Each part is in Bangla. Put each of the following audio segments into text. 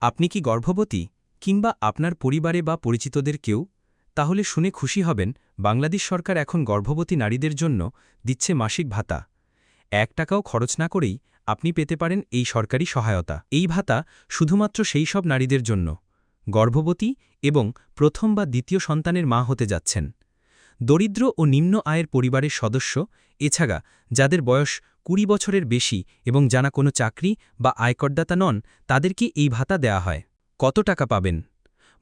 আপনি কি গর্ভবতী কিংবা আপনার পরিবারে বা পরিচিতদের কেউ? তাহলে শুনে খুশি হবেন, বাংলাদেশ সরকার এখন গর্ভবতী নারীদের জন্য দিচ্ছে মাসিক ভাতা। ৳১ খরচ না করেই আপনি পেতে পারেন এই সরকারি সহায়তা। এই ভাতা শুধুমাত্র সেই সব নারীদের জন্য গর্ভবতী এবং প্রথম বা দ্বিতীয় সন্তানের মা হতে যাচ্ছেন। দরিদ্র ও নিম্ন আয়ের পরিবারের সদস্য, এছাড়া যাদের বয়স ২০ বছরের বেশি এবং যারা কোনো চাকরি বা আয়করদাতা নন, তাদেরকে এই ভাতা দেয়া হয়। কত টাকা পাবেন?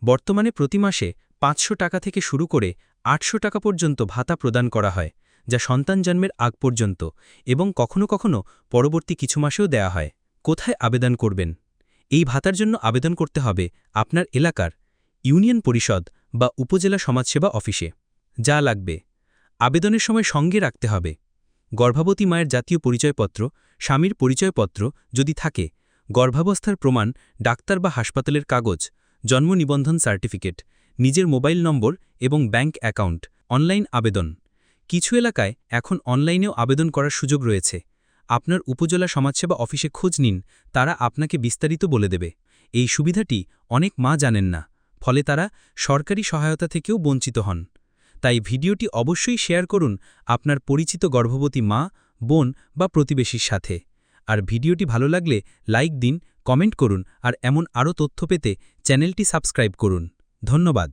বর্তমানে প্রতি মাসে ৳৫০০ থেকে শুরু করে ৳৮০০ পর্যন্ত ভাতা প্রদান করা হয়, যা সন্তান জন্মের আগ পর্যন্ত এবং কখনো কখনো পরবর্তী কিছু মাসেও দেয়া হয়। কোথায় আবেদন করবেন? এই ভাতার জন্য আবেদন করতে হবে আপনার এলাকার ইউনিয়ন পরিষদ বা উপজেলা সমাজসেবা অফিসে। যা লাগবে: আবেদনের সময় সঙ্গে রাখতে হবে গর্ভবতী মায়ের জাতীয় পরিচয়পত্র, স্বামীর পরিচয়পত্র যদি থাকে, গর্ভাবস্থার প্রমাণ, ডাক্তার বা হাসপাতালের কাগজ, জন্ম নিবন্ধন সার্টিফিকেট, নিজের মোবাইল নম্বর এবং ব্যাংক অ্যাকাউন্ট। অনলাইন আবেদন: কিছু এলাকায় এখন অনলাইনেও আবেদন করার সুযোগ রয়েছে। আপনার উপজেলা সমাজসেবা অফিসে খোঁজ নিন, তারা আপনাকে বিস্তারিত বলে দেবে। এই সুবিধাটি অনেক মা জানেন না, ফলে তারা সরকারি সহায়তা থেকেও বঞ্চিত হন। তাই ভিডিওটি অবশ্যই শেয়ার করুন আপনার পরিচিত গর্ভবতী মা, বোন বা প্রতিবেশীর সাথে। আর ভিডিওটি ভালো লাগলে লাইক দিন, কমেন্ট করুন আর এমন আরও তথ্য পেতে চ্যানেলটি সাবস্ক্রাইব করুন। ধন্যবাদ।